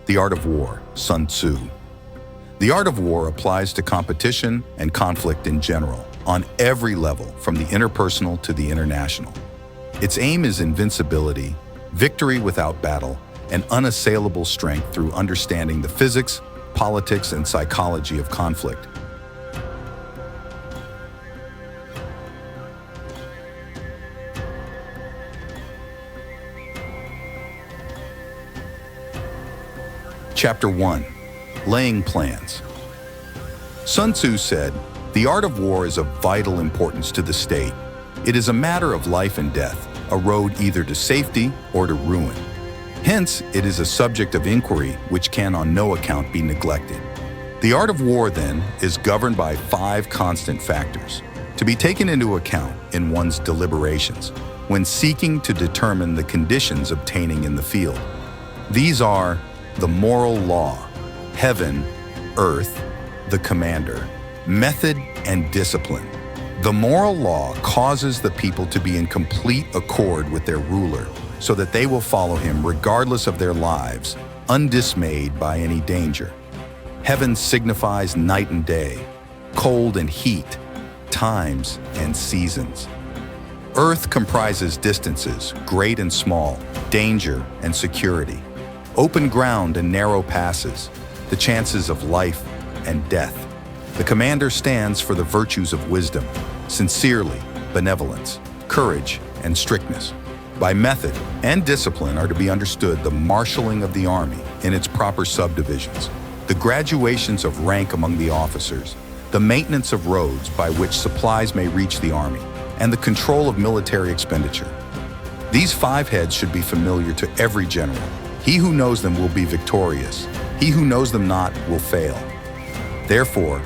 The Art of War, Sun Tzu. The art of war applies to competition and conflict in general, on every level, from the interpersonal to the international. Its aim is invincibility, victory without battle, and unassailable strength through understanding the physics, politics, and psychology of conflict. Chapter 1. Laying Plans. Sun Tzu said, "The art of war is of vital importance to the state. It is a matter of life and death, a road either to safety or to ruin. Hence, it is a subject of inquiry which can on no account be neglected." The art of war, then, is governed by 5 constant factors, to be taken into account in one's deliberations when seeking to determine the conditions obtaining in the field. These are the moral law, heaven, earth, the commander, method, and discipline. The moral law causes the people to be in complete accord with their ruler, so that they will follow him regardless of their lives, undismayed by any danger. Heaven signifies night and day, cold and heat, times and seasons. Earth comprises distances, great and small, danger and security, open ground and narrow passes, the chances of life and death. The commander stands for the virtues of wisdom, sincerely, benevolence, courage, and strictness. By method and discipline are to be understood the marshaling of the army in its proper subdivisions, the graduations of rank among the officers, the maintenance of roads by which supplies may reach the army, and the control of military expenditure. These 5 heads should be familiar to every general. He who knows them will be victorious. He who knows them not will fail. Therefore,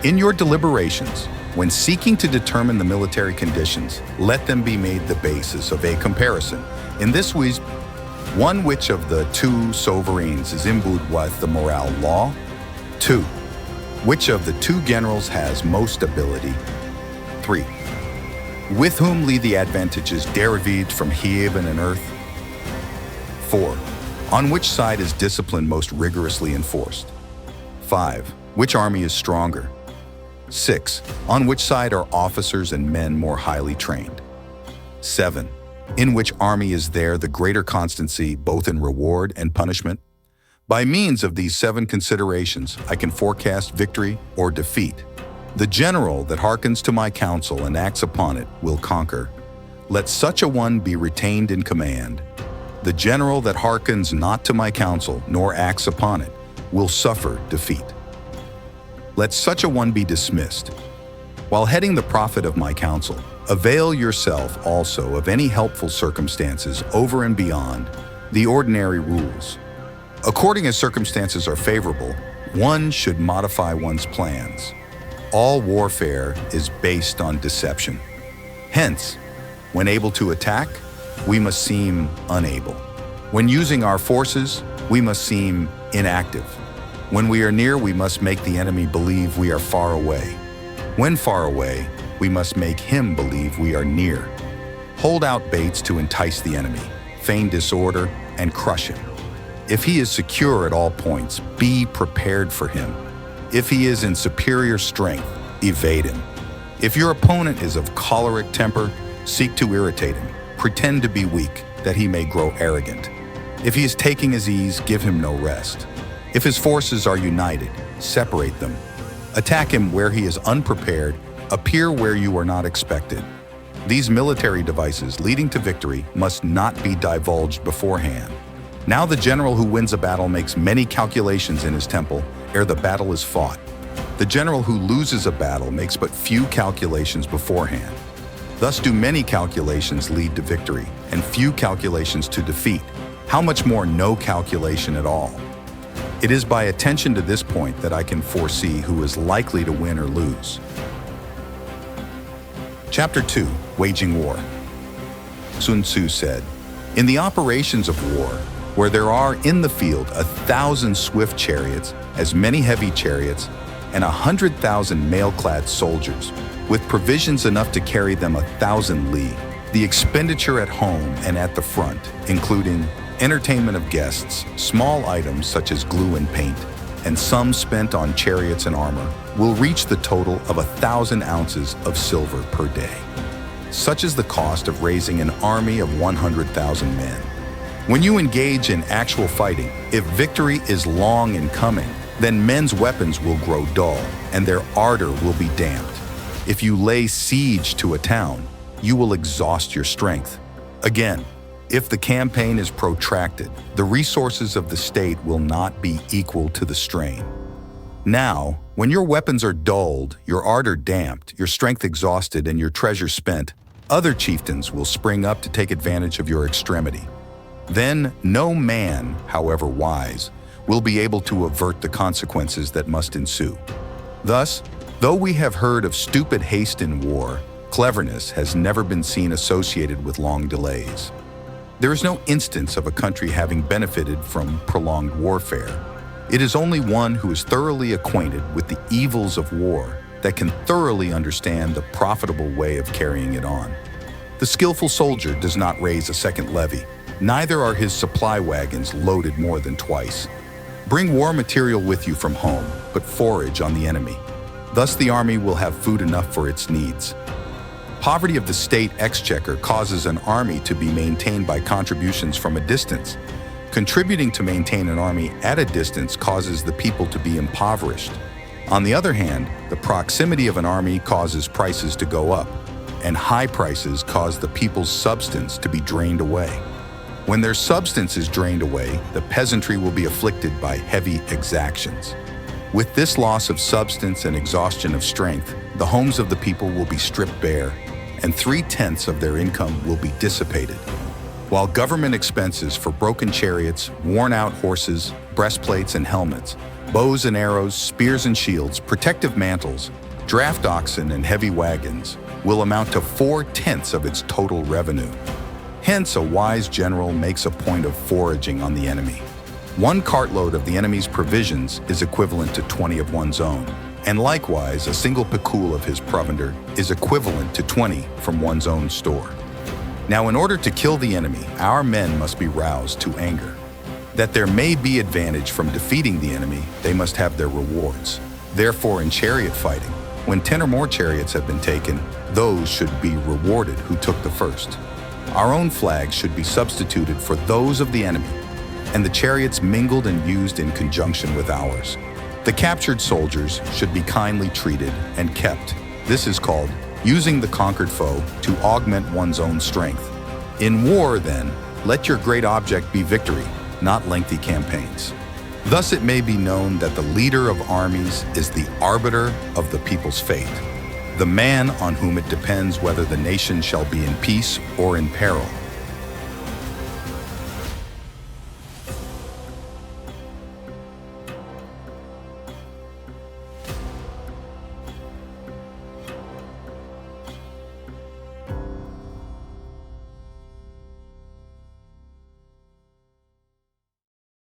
in your deliberations, when seeking to determine the military conditions, let them be made the basis of a comparison. In this way, 1. Which of the 2 sovereigns is imbued with the morale law? 2. Which of the 2 generals has most ability? 3. With whom lead the advantages derived from heaven and earth? 4. On which side is discipline most rigorously enforced? 5. Which army is stronger? 6. On which side are officers and men more highly trained? 7. In which army is there the greater constancy both in reward and punishment? By means of these 7 considerations, I can forecast victory or defeat. The general that hearkens to my counsel and acts upon it will conquer. Let such a one be retained in command. The general that hearkens not to my counsel nor acts upon it will suffer defeat. Let such a one be dismissed. While heading the profit of my counsel, avail yourself also of any helpful circumstances over and beyond the ordinary rules. According as circumstances are favorable, one should modify one's plans. All warfare is based on deception. Hence, when able to attack, we must seem unable. When using our forces, we must seem inactive. When we are near, we must make the enemy believe we are far away. When far away, we must make him believe we are near. Hold out baits to entice the enemy, feign disorder, and crush him. If he is secure at all points, be prepared for him. If he is in superior strength, evade him. If your opponent is of choleric temper, seek to irritate him. Pretend to be weak, that he may grow arrogant. If he is taking his ease, give him no rest. If his forces are united, separate them. Attack him where he is unprepared, appear where you are not expected. These military devices leading to victory must not be divulged beforehand. Now the general who wins a battle makes many calculations in his temple ere the battle is fought. The general who loses a battle makes but few calculations beforehand. Thus do many calculations lead to victory, and few calculations to defeat. How much more no calculation at all? It is by attention to this point that I can foresee who is likely to win or lose. Chapter 2. Waging War. Sun Tzu said, "In the operations of war, where there are in the field 1,000 swift chariots, as many heavy chariots, and 100,000 mail-clad soldiers, with provisions enough to carry them 1,000 li, the expenditure at home and at the front, including entertainment of guests, small items such as glue and paint, and sums spent on chariots and armor will reach the total of 1,000 ounces of silver per day. Such is the cost of raising an army of 100,000 men. When you engage in actual fighting, if victory is long in coming, then men's weapons will grow dull and their ardor will be damped. If you lay siege to a town, you will exhaust your strength. Again, if the campaign is protracted, the resources of the state will not be equal to the strain. Now, when your weapons are dulled, your ardor damped, your strength exhausted, and your treasure spent, other chieftains will spring up to take advantage of your extremity. Then no man, however wise, will be able to avert the consequences that must ensue. Thus, though we have heard of stupid haste in war, cleverness has never been seen associated with long delays. There is no instance of a country having benefited from prolonged warfare. It is only one who is thoroughly acquainted with the evils of war that can thoroughly understand the profitable way of carrying it on. The skillful soldier does not raise a second levy, neither are his supply wagons loaded more than twice. Bring war material with you from home, but forage on the enemy. Thus the army will have food enough for its needs. Poverty of the state exchequer causes an army to be maintained by contributions from a distance. Contributing to maintain an army at a distance causes the people to be impoverished. On the other hand, the proximity of an army causes prices to go up, and high prices cause the people's substance to be drained away. When their substance is drained away, the peasantry will be afflicted by heavy exactions. With this loss of substance and exhaustion of strength, the homes of the people will be stripped bare, and 3/10 of their income will be dissipated. While government expenses for broken chariots, worn-out horses, breastplates and helmets, bows and arrows, spears and shields, protective mantles, draft oxen and heavy wagons will amount to 4/10 of its total revenue. Hence, a wise general makes a point of foraging on the enemy. One cartload of the enemy's provisions is equivalent to 20 of one's own, and likewise, a single pekul of his provender is equivalent to 20 from one's own store. Now, in order to kill the enemy, our men must be roused to anger. That there may be advantage from defeating the enemy, they must have their rewards. Therefore, in chariot fighting, when 10 or more chariots have been taken, those should be rewarded who took the first. Our own flags should be substituted for those of the enemy, and the chariots mingled and used in conjunction with ours. The captured soldiers should be kindly treated and kept. This is called using the conquered foe to augment one's own strength. In war, then, let your great object be victory, not lengthy campaigns. Thus it may be known that the leader of armies is the arbiter of the people's fate, the man on whom it depends whether the nation shall be in peace or in peril.